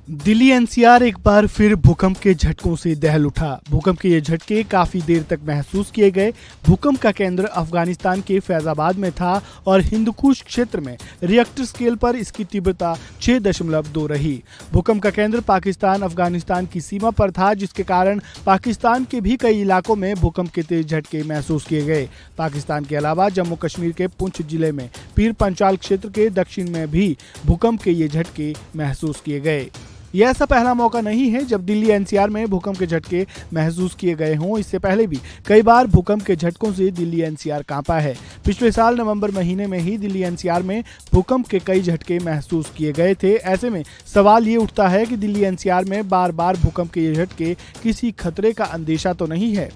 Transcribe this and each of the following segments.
Delhi NCR एक बार फिर भूकंप के झटकों से दहल उठा। भूकंप के ये झटके काफी देर तक महसूस किए गए। भूकंप का केंद्र अफगानिस्तान के फैजाबाद में था और हिंदुकुश क्षेत्र में रिएक्टर स्केल पर इसकी तीव्रता 6.2 रही। भूकंप का केंद्र पाकिस्तान अफगानिस्तान की सीमा पर था, जिसके कारण पाकिस्तान के भी कई इलाकों में भूकंप के तेज झटके महसूस किए गए। पाकिस्तान के अलावा जम्मू कश्मीर के पुंछ जिले में पीर पंचाल क्षेत्र के दक्षिण में भी भूकंप के ये झटके महसूस किए गए। यह ऐसा पहला मौका नहीं है जब दिल्ली एनसीआर में भूकंप के झटके महसूस किए गए हों। इससे पहले भी कई बार भूकंप के झटकों से दिल्ली एनसीआर कांपा है। पिछले साल नवंबर महीने में ही दिल्ली एनसीआर में भूकंप के कई झटके महसूस किए गए थे। ऐसे में सवाल ये उठता है कि दिल्ली एनसीआर में बार बार भूकंप के ये झटके किसी खतरे का अंदेशा तो नहीं है।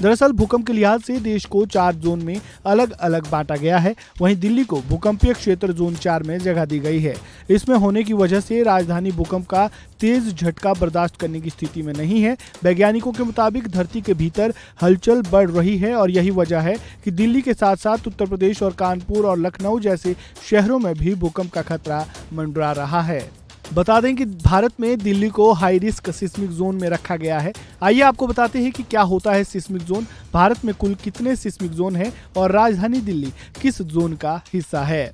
दरअसल भूकंप के लिहाज से देश को 4 जोन में अलग अलग बांटा गया है। वहीं दिल्ली को भूकंपीय क्षेत्र जोन 4 में जगह दी गई है। इसमें होने की वजह से राजधानी भूकंप का तेज झटका बर्दाश्त करने की स्थिति में नहीं है। वैज्ञानिकों के मुताबिक धरती के भीतर हलचल बढ़ रही है और यही वजह है कि दिल्ली के साथ साथ उत्तर प्रदेश और कानपुर और लखनऊ जैसे शहरों में भी भूकंप का खतरा मंडरा रहा है। बता दें कि भारत में दिल्ली को हाई रिस्क सिस्मिक जोन में रखा गया है। आइए आपको बताते हैं कि क्या होता है सिस्मिक जोन, भारत में कुल कितने सिस्मिक जोन हैं और राजधानी दिल्ली किस जोन का हिस्सा है।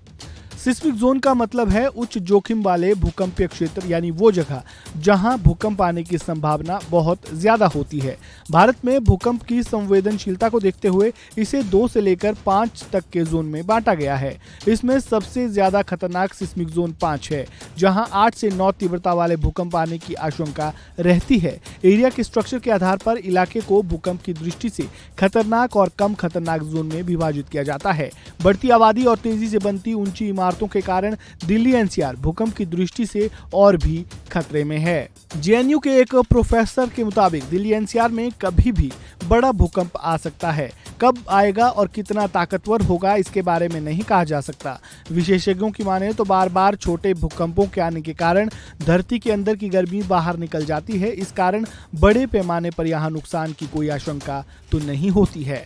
सिस्मिक जोन का मतलब है उच्च जोखिम वाले भूकंपीय क्षेत्र, यानी वो जगह जहां भूकंप आने की संभावना बहुत ज्यादा होती है। भारत में भूकंप की संवेदनशीलता को देखते हुए इसे 2 से लेकर 5 तक के जोन में बांटा गया है। इसमें सबसे ज्यादा खतरनाक सिस्मिक जोन 5 है, जहां 8 से 9 तीव्रता वाले भूकंप आने की आशंका रहती है। एरिया के स्ट्रक्चर के आधार पर इलाके को भूकंप की दृष्टि से खतरनाक और कम खतरनाक जोन में विभाजित किया जाता है। बढ़ती आबादी और तेजी से बनती ऊंची इमारतों के कारण दिल्ली एनसीआर भूकंप की दृष्टि से और भी खतरे में है। जेएनयू के एक प्रोफेसर के मुताबिक दिल्ली एनसीआर में कभी भी बड़ा भूकंप आ सकता है। कब आएगा और कितना ताकतवर होगा इसके बारे में नहीं कहा जा सकता। विशेषज्ञों की माने तो बार बार छोटे भूकंपों के आने के कारण धरती के अंदर की गर्मी बाहर निकल जाती है। इस कारण बड़े पैमाने पर यहाँ नुकसान की कोई आशंका तो नहीं होती है,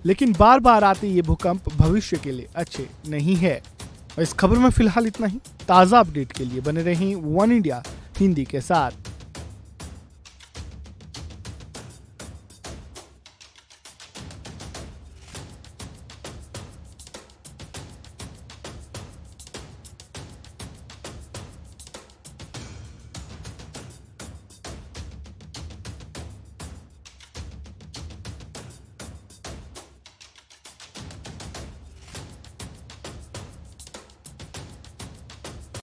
लेकिन बार बार आते ये भूकंप भविष्य के लिए अच्छे नहीं है। इस खबर में फिलहाल इतना ही। ताज़ा अपडेट के लिए बने रहें वन इंडिया हिंदी के साथ।